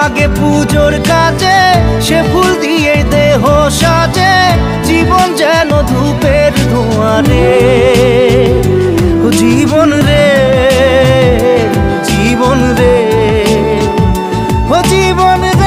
লাগে পুজোর কাজে, সে ফুল দিয়ে দেহ সাজে, জীবন যেন ধূপের ধোঁয়ারে। ও জীবন রে, জীবন রে, ও জীবন রে।